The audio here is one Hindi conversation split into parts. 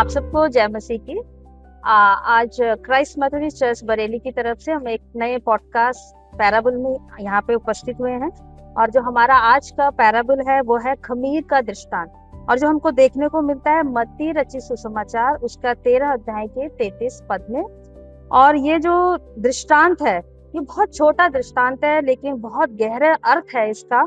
आप सबको जय मसीह की। आज क्राइस्ट मेथोडिस्ट चर्च बरेली की तरफ से हम एक नए पॉडकास्ट पैराबल में यहाँ पे उपस्थित हुए हैं। और जो हमारा आज का पैराबल है वो है खमीर का दृष्टांत, और जो हमको देखने को मिलता है मत्ती रचित सुसमाचार उसका 13 अध्याय के 33 पद में। और ये जो दृष्टांत है ये बहुत छोटा दृष्टांत है, लेकिन बहुत गहरा अर्थ है इसका।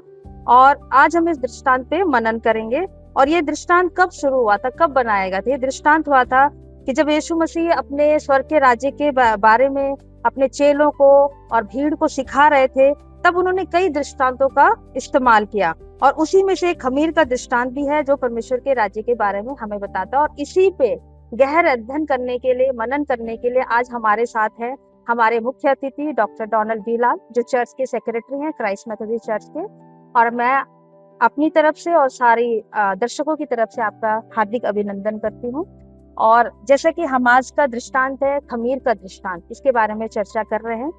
और आज हम इस दृष्टांत पे मनन करेंगे। और ये दृष्टांत कब शुरू हुआ था, कब बनाया गया था? ये दृष्टांत हुआ था कि जब यीशु मसीह अपने स्वर्ग के राज्य के बारे में अपने चेलों को और भीड़ को सिखा रहे थे, तब उन्होंने कई दृष्टांतों का इस्तेमाल किया। और उसी में से एक खमीर का दृष्टांत भी है जो परमेश्वर के राज्य के बारे में हमें बताता है। और इसी पे गहर अध्ययन करने के लिए, मनन करने के लिए आज हमारे साथ है हमारे मुख्य अतिथि डॉक्टर डोनाल्ड बी लाल, जो चर्च के सेक्रेटरी हैं क्राइस्ट मेथोडिस्ट चर्च के। और मैं अपनी तरफ से और सारी दर्शकों की तरफ से आपका हार्दिक अभिनंदन करती हूँ। और जैसा कि हम आज का दृष्टांत है खमीर का दृष्टांत, इसके बारे में चर्चा कर रहे हैं,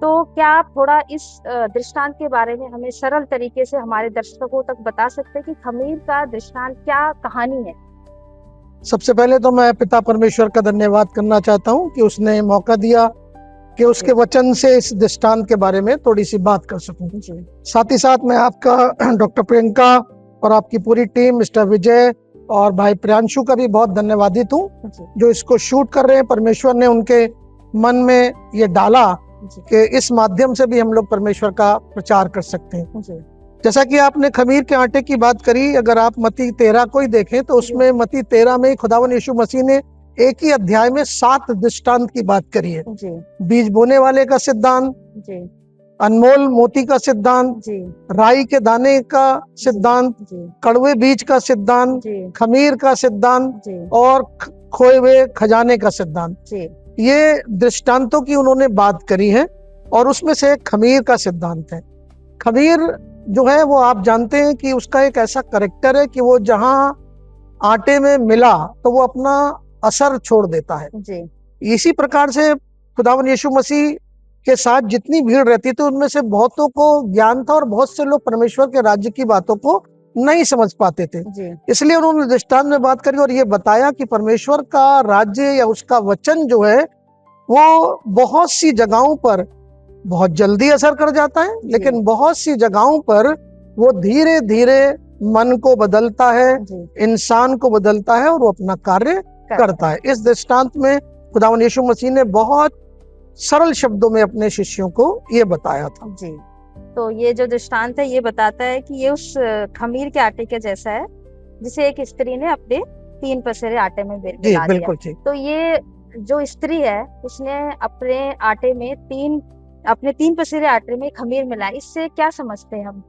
तो क्या आप थोड़ा इस दृष्टांत के बारे में हमें सरल तरीके से हमारे दर्शकों तक बता सकते हैं कि खमीर का दृष्टांत क्या कहानी है? सबसे पहले तो मैं पिता परमेश्वर का धन्यवाद करना चाहता हूँ कि उसने मौका दिया कि उसके वचन से इस दृष्टांत के बारे में थोड़ी सी बात कर सकूं। साथ ही साथ मैं आपका डॉक्टर प्रियंका और आपकी पूरी टीम, मिस्टर विजय और भाई प्रियांशु का भी बहुत धन्यवादित हूँ जो इसको शूट कर रहे हैं। परमेश्वर ने उनके मन में ये डाला कि इस माध्यम से भी हम लोग परमेश्वर का प्रचार कर सकते हैं। जैसा कि आपने खमीर के आटे की बात करी, अगर आप मत्ती 13 को ही देखें तो उसमें मत्ती 13 में खुदावन यीशु मसीह ने एक ही अध्याय में 7 दृष्टांत की बात करी है। बीज बोने वाले का सिद्धांत, अनमोल मोती का सिद्धांत, राई के दाने का सिद्धांत, कड़वे बीज का सिद्धांत, खमीर का सिद्धांत और खोए हुए खजाने का सिद्धांत। ये दृष्टांतों की उन्होंने बात करी है और उसमें से खमीर का सिद्धांत है। खमीर जो है वो आप जानते हैं कि उसका एक ऐसा कैरेक्टर है कि वो जहां आटे में मिला तो वो अपना असर छोड़ देता है। इसी प्रकार से खुदावन यीशु मसीह के साथ जितनी भीड़ रहती थी उनमें से बहुतों को ज्ञान था और बहुत से लोग परमेश्वर के राज्य की बातों को नहीं समझ पाते थे। इसलिए उन्होंने दृष्टांत में बात करी और ये बताया कि परमेश्वर का राज्य या उसका वचन जो है वो बहुत सी जगहों पर बहुत जल्दी असर कर जाता है, लेकिन बहुत सी जगहों पर वो धीरे धीरे मन को बदलता है, इंसान को बदलता है और वो अपना कार्य करता है। इस दृष्टांत में खुदावन यीशु मसीह ने बहुत सरल शब्दों में अपने शिष्यों को ये बताया था। जी, तो ये जो दृष्टांत है ये बताता है कि ये उस खमीर के आटे के जैसा है जिसे एक स्त्री ने अपने 3 पसेरे आटे में मिला बिल्कुल दिया। तो ये जो स्त्री है उसने अपने आटे में अपने 3 पसेरे आटे में खमीर मिलाया। इससे क्या समझते हैं हम?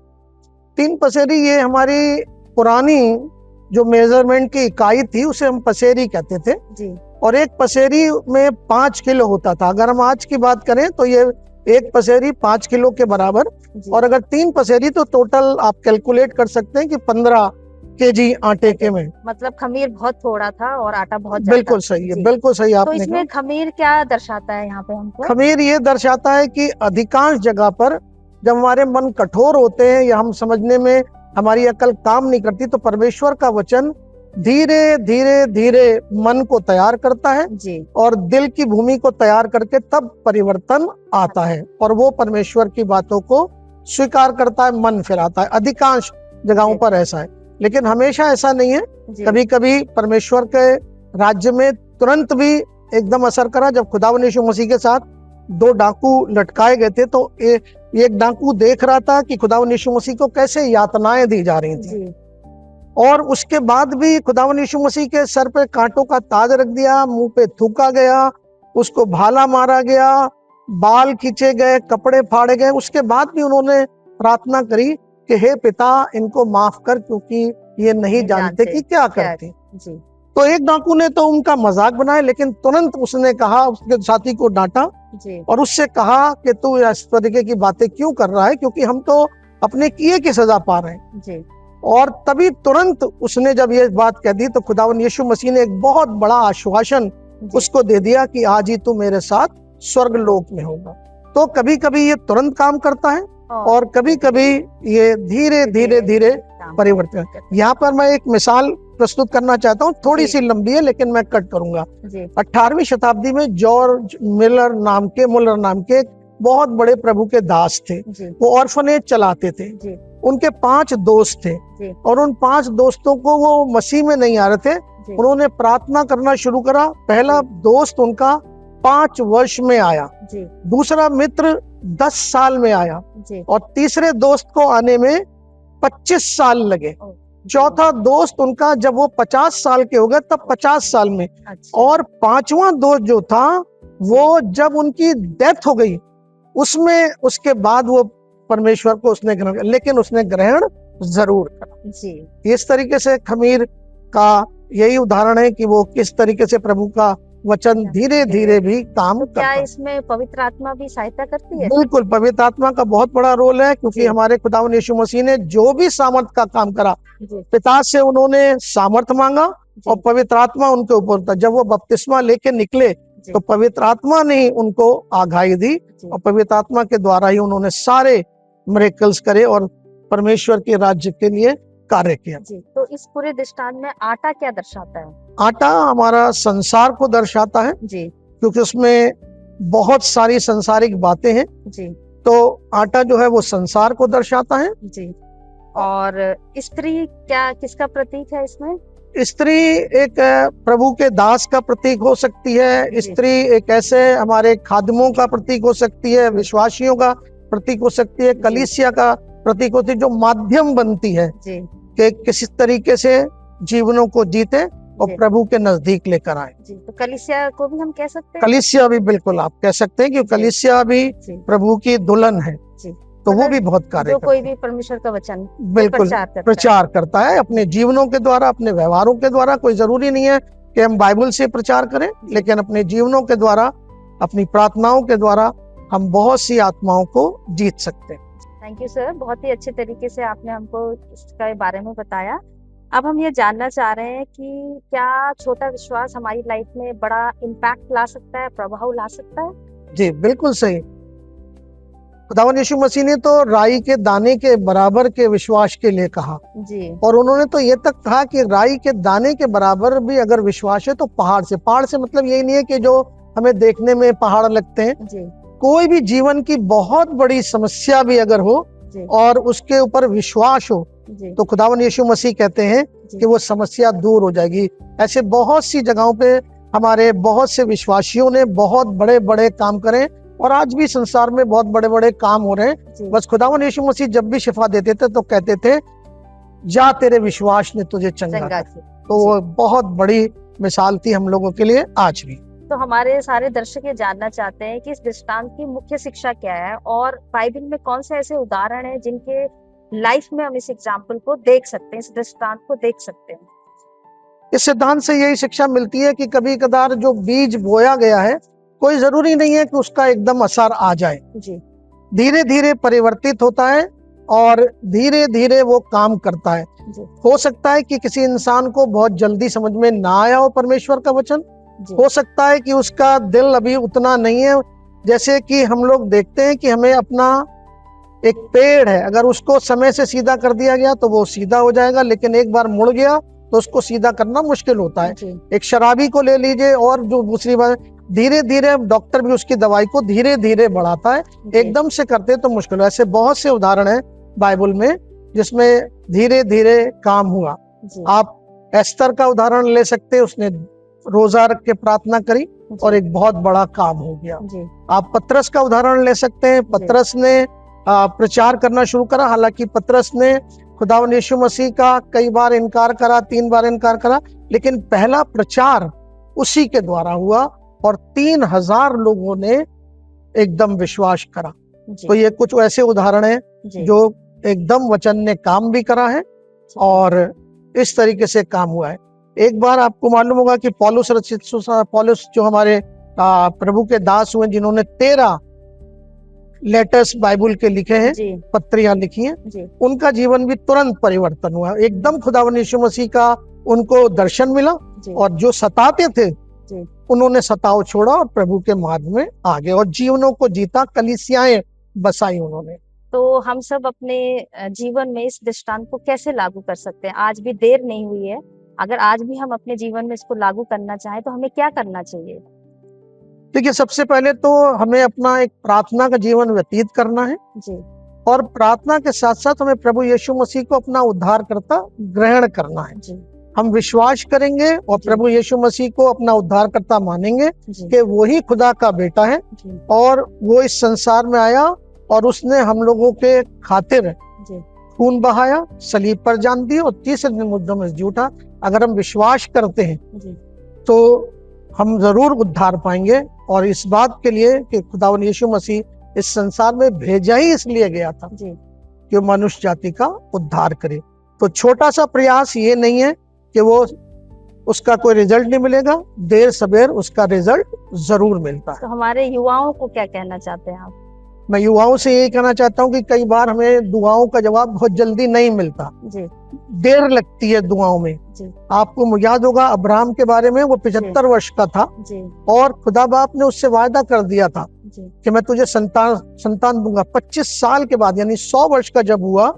3 पसेरी ये हमारी पुरानी जो मेजरमेंट की इकाई थी उसे हम पसेरी कहते थे जी। और एक पसेरी में 5 किलो होता था। अगर हम आज की बात करें तो ये एक पसेरी 5 किलो के बराबर, और अगर 3 पसेरी तो टोटल आप कैलकुलेट कर सकते हैं कि 15 केजी आटे के में। मतलब खमीर बहुत थोड़ा था और आटा बहुत ज्यादा। बिल्कुल सही है, बिल्कुल सही आपने तो इसमें खमीर क्या दर्शाता है यहाँ पे हमको? खमीर ये दर्शाता है कि अधिकांश जगह पर जब हमारे मन कठोर होते हैं या हम समझने में हमारी अकल काम नहीं करती तो परमेश्वर का वचन धीरे धीरे धीरे मन को तैयार करता है जी। और दिल की भूमि को तैयार करके तब परिवर्तन आता है और वो परमेश्वर की बातों को स्वीकार करता है, मन फिराता है। अधिकांश जगहों पर ऐसा है, लेकिन हमेशा ऐसा नहीं है। कभी कभी परमेश्वर के राज्य में तुरंत भी एकदम असर करा। जब खुदावन यीशु मसीह के साथ 2 डाकू लटकाए गए थे तो एक डाकू देख रहा था कि खुदावन यीशु मसीह को कैसे यातनाएं दी जा रही थी, और उसके बाद भी खुदावन यीशु मसीह के सर पे कांटों का ताज रख दिया, मुंह पे थूका गया, उसको भाला मारा गया, बाल खींचे गए, कपड़े फाड़े गए। उसके बाद भी उन्होंने प्रार्थना करी कि हे पिता इनको माफ कर क्योंकि ये नहीं जानते कि क्या करते। तो एक डाकू ने तो उनका मजाक बनाया, लेकिन तुरंत उसने कहा, उसके साथी को डांटा और उससे कहा कि तू इस तरीके की बातें क्यों कर रहा है, क्योंकि हम तो अपने किए की सजा पा रहे हैं। और तभी तुरंत उसने जब ये बात कह दी तो खुदावन यीशु मसीह ने एक बहुत बड़ा आश्वासन उसको दे दिया कि आज ही तू मेरे साथ स्वर्ग लोक में होगा। तो कभी कभी ये तुरंत काम करता है और कभी कभी ये धीरे धीरे धीरे परिवर्तन। यहाँ पर मैं एक मिसाल प्रस्तुत करना चाहता हूँ, थोड़ी सी लंबी है लेकिन मैं कट करूंगा। 18वीं शताब्दी में जॉर्ज मुलर नाम के बहुत बड़े प्रभु के दास थे। वो ऑर्फनेज चलाते थे। उनके 5 दोस्त थे और उन 5 दोस्तों को वो मसीह में नहीं आ रहे थे। उन्होंने प्रार्थना करना शुरू करा। पहला दोस्त उनका 5 वर्ष में आया, दूसरा मित्र 10 साल में आया और तीसरे दोस्त को आने में 25 साल लगे। चौथा दोस्त उनका जब वो 50 साल के हो गए तब 50 साल में, और 5वां दोस्त जो था वो जब उनकी डेथ हो गई उसमें, उसके बाद वो परमेश्वर को उसने ग्रहण, लेकिन उसने ग्रहण जरूर करा। इस तरीके से खमीर का यही उदाहरण है कि वो किस तरीके से प्रभु का वचन धीरे धीरे भी काम करता है। क्या इसमें पवित्र आत्मा भी सहायता करती है? बिल्कुल, पवित्र आत्मा का बहुत बड़ा रोल है, क्योंकि हमारे खुदावंद यीशु मसीह ने जो भी सामर्थ का काम करा, पिता से उन्होंने सामर्थ मांगा और पवित्र आत्मा उनके ऊपर था। जब वो बपतिस्मा लेके निकले तो पवित्र आत्मा ने उनको आगाही दी और पवित्र आत्मा के द्वारा ही उन्होंने सारे मिरेकल्स करे और परमेश्वर के राज्य के लिए कार्य किया। तो इस पूरे दृष्टांत में आटा क्या दर्शाता है? आटा हमारा संसार को दर्शाता है, क्योंकि उसमें बहुत सारी संसारिक बातें हैं। तो आटा जो है वो संसार को दर्शाता है। और स्त्री क्या किसका प्रतीक है इसमें? स्त्री एक प्रभु के दास का प्रतीक हो सकती है। स्त्री एक ऐसे हमारे खादिमों का प्रतीक हो सकती है, विश्वासियों का प्रतीक हो सकती है, कलीसिया का प्रतीक होती है, जो माध्यम बनती है कि किसी तरीके से जीवनों को जीते और प्रभु के नजदीक लेकर आए। तो कलीसिया को भी हम कह सकते हैं? कलीसिया भी बिल्कुल आप कह सकते हैं, क्योंकि कलीसिया भी प्रभु की दुल्हन है। तो वो भी बहुत कार्य कोई भी परमेश्वर का वचन बिल्कुल प्रचार करता है अपने जीवनों के द्वारा, अपने व्यवहारों के द्वारा। कोई जरूरी नहीं है कि हम बाइबल से प्रचार करें, लेकिन अपने जीवनों के द्वारा, अपनी प्रार्थनाओं के द्वारा हम बहुत सी आत्माओं को जीत सकते हैं। थैंक यू सर, बहुत ही अच्छे तरीके से आपने हमको इसके बारे में बताया। अब हम ये जानना चाह रहे हैं कि क्या छोटा विश्वास हमारी लाइफ में बड़ा इम्पैक्ट ला सकता है, प्रभाव ला सकता है? जी बिल्कुल सही। खुदावंद यीशु मसीह ने तो राई के दाने के बराबर के विश्वास के लिए कहा और उन्होंने तो ये तक कहा कि राई के दाने के बराबर भी अगर विश्वास है तो पहाड़ से मतलब यही नहीं है कि जो हमें देखने में पहाड़ लगते हैं। कोई भी जीवन की बहुत बड़ी समस्या भी अगर हो और उसके ऊपर विश्वास हो तो खुदावंद यीशु मसीह कहते हैं कि वो समस्या दूर हो जाएगी। ऐसे बहुत सी जगहों पे हमारे बहुत से विश्वासियों ने बहुत बड़े बड़े काम करे और आज भी संसार में बहुत बड़े बड़े काम हो रहे हैं। बस खुदावंद यीशु मसीह जब भी शिफा देते थे तो कहते थे जा तेरे विश्वास ने तुझे चंगा किया। तो वो बहुत बड़ी मिसाल थी हम लोगों के लिए आज भी। तो हमारे सारे दर्शक ये जानना चाहते हैं कि इस दृष्टांत की मुख्य शिक्षा क्या है और बाइबल में कौन से ऐसे उदाहरण हैं जिनके लाइफ में हम इस एग्जाम्पल को देख सकते हैं, इस दृष्टांत को देख सकते हैं। इस सिद्धांत से यही शिक्षा मिलती है कि कभी कदार जो बीज बोया गया है कोई जरूरी नहीं है कि उसका एकदम असर आ जाए। धीरे धीरे परिवर्तित होता है और धीरे धीरे वो काम करता है। हो सकता है कि किसी इंसान को बहुत जल्दी समझ में ना आया हो परमेश्वर का वचन, हो सकता है कि उसका दिल अभी उतना नहीं है। जैसे कि हम लोग देखते हैं कि हमें अपना एक पेड़ है, अगर उसको समय से सीधा कर दिया गया तो वो सीधा हो जाएगा, लेकिन एक बार मुड़ गया तो उसको सीधा करना मुश्किल होता है। एक शराबी को ले लीजिए और जो दूसरी बात, धीरे धीरे डॉक्टर भी उसकी दवाई को धीरे धीरे बढ़ाता है, एकदम से करते तो मुश्किल है। ऐसे बहुत से उदाहरण है बाइबल में जिसमें धीरे धीरे काम हुआ। आप एस्तर का उदाहरण ले सकते हैं, उसने रोजा रख के प्रार्थना करी और एक बहुत बड़ा काम हो गया। आप पतरस का उदाहरण ले सकते हैं, पतरस ने प्रचार करना शुरू करा। हालांकि पतरस ने खुदावंद यीशु मसीह का कई बार इनकार करा, 3 बार इनकार करा, लेकिन पहला प्रचार उसी के द्वारा हुआ और 3000 लोगों ने एकदम विश्वास करा। तो ये कुछ ऐसे उदाहरण हैं जो एकदम वचन ने काम भी करा है और इस तरीके से काम हुआ है। एक बार आपको मालूम होगा कि पौलुस जो हमारे प्रभु के दास हुए, जिन्होंने 13 लेटर्स बाइबल के लिखे हैं, पत्रियां लिखी हैं, उनका जीवन भी तुरंत परिवर्तन हुआ। एकदम खुदावंद यीशु मसीह का उनको दर्शन मिला और जो सताते थे उन्होंने सताव छोड़ा और प्रभु के मार्ग में आ गए और जीवनों को जीता, कलीसियाएं बसाई उन्होंने। तो हम सब अपने जीवन में इस दृष्टांत को कैसे लागू कर सकते हैं? आज भी देर नहीं हुई है, अगर आज भी हम अपने जीवन में इसको लागू करना चाहें तो हमें क्या करना चाहिए? देखिए, सबसे पहले तो हमें अपना एक प्रार्थना का जीवन व्यतीत करना है जी, और प्रार्थना के साथ साथ हमें प्रभु यीशु मसीह को अपना उद्धारकर्ता ग्रहण करना है। जी, हम विश्वास करेंगे और जी। प्रभु यीशु मसीह को अपना उद्धारकर्ता मानेंगे जी, कि वही खुदा का बेटा है जी, और वो इस संसार में आया और उसने हम लोगों के खातिर जी, खून बहाया, सलीब पर जान दी और तीसरे दिन मुर्दों में जी उठा। अगर हम विश्वास करते हैं जी, तो हम जरूर उद्धार पाएंगे। और इस बात के लिए कि खुदावंद यीशु मसीह इस संसार में भेजा ही इसलिए गया था जी, कि वो मनुष्य जाति का उद्धार करे। तो छोटा सा प्रयास ये नहीं है कि वो उसका कोई रिजल्ट नहीं मिलेगा, देर सबेर उसका रिजल्ट जरूर मिलता है। तो हमारे युवाओं को क्या कहना चाहते हैं आप? मैं युवाओं से यही कहना चाहता हूँ कि कई बार हमें दुआओं का जवाब बहुत जल्दी नहीं मिलता, जी, देर लगती है दुआओं में। जी, आपको याद होगा अब्राहम के बारे में, वो 75 वर्ष का था जी, और खुदा बाप ने उससे वायदा कर दिया था जी, कि मैं तुझे संतान दूंगा। 25 साल के बाद यानी 100 वर्ष का जब हुआ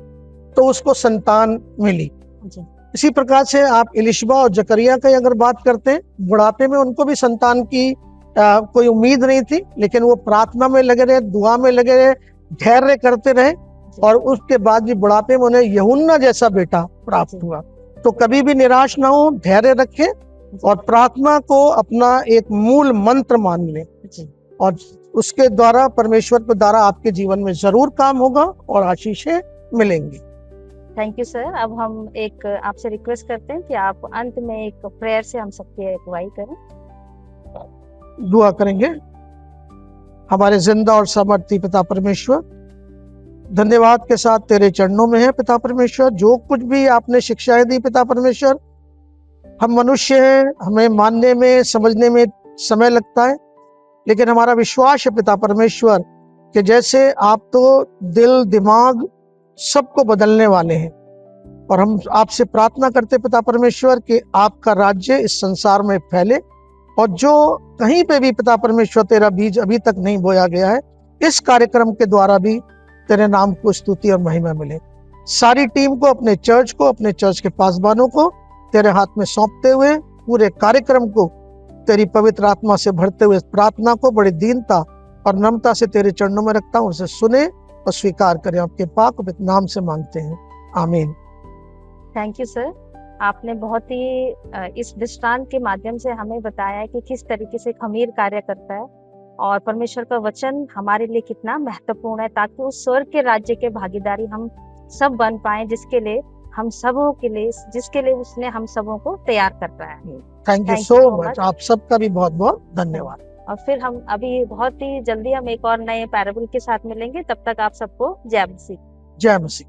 तो उसको संतान मिली। जी, इसी प्रकार से आप इलिशबा और जकरिया की अगर बात करते हैं, बुढ़ापे में उनको भी संतान की कोई उम्मीद नहीं थी, लेकिन वो प्रार्थना में लगे रहे, दुआ में लगे रहे, धैर्य करते रहे और उसके बाद भी बुढ़ापे में उन्हें यूहन्ना जैसा बेटा प्राप्त हुआ। तो कभी भी निराश ना हो, धैर्य रखें और प्रार्थना को अपना एक मूल मंत्र मान लें जी। और उसके द्वारा परमेश्वर के द्वारा आपके जीवन में जरूर काम होगा और आशीषें मिलेंगी। Thank you sir. अब हम एक आपसे रिक्वेस्ट करते हैं कि आप अंत में एक प्रेयर से हम सबकी अगुवाई करें। दुआ करेंगे। हमारे जिंदा और सामर्थी पिता परमेश्वर, धन्यवाद के साथ तेरे चरणों में है पिता परमेश्वर। जो कुछ भी आपने शिक्षाएं दी पिता परमेश्वर, हम मनुष्य हैं, हमें मानने में समझने में समय लगता है, लेकिन हमारा विश्वास है पिता परमेश्वर कि जैसे आप तो दिल दिमाग सबको बदलने वाले हैं और हम आपसे प्रार्थना करते पिता परमेश्वर कि आपका राज्य इस संसार में फैले और जो कहीं पे भी पिता परमेश्वर तेरा बीज अभी तक नहीं बोया गया है, इस कार्यक्रम के द्वारा भी तेरे नाम को स्तुति और महिमा मिले। सारी टीम को, अपने चर्च के पासबानों को तेरे हाथ में सौंपते हुए पूरे कार्यक्रम को तेरी पवित्र आत्मा से भरते हुए प्रार्थना को बड़ी दीनता और नम्रता से तेरे चरणों में रखता हूँ। उसे सुने और स्वीकार करें। आपके पाक पवित्र नाम से मांगते हैं, आमीन। Thank you sir. आपने बहुत ही इस दृष्टांत के माध्यम से हमें बताया कि किस तरीके से खमीर कार्य करता है और परमेश्वर का वचन हमारे लिए कितना महत्वपूर्ण है, ताकि उस स्वर्ग के राज्य के भागीदारी हम सब बन पाए, जिसके लिए हम सबों के लिए, जिसके लिए उसने हम सबों को तैयार कर रहा है। Thank you so much. आप सबका भी बहुत बहुत धन्यवाद। और फिर हम अभी बहुत ही जल्दी हम एक और नए पैराबल के साथ मिलेंगे। तब तक आप सबको जय मसीह। जय मसीह।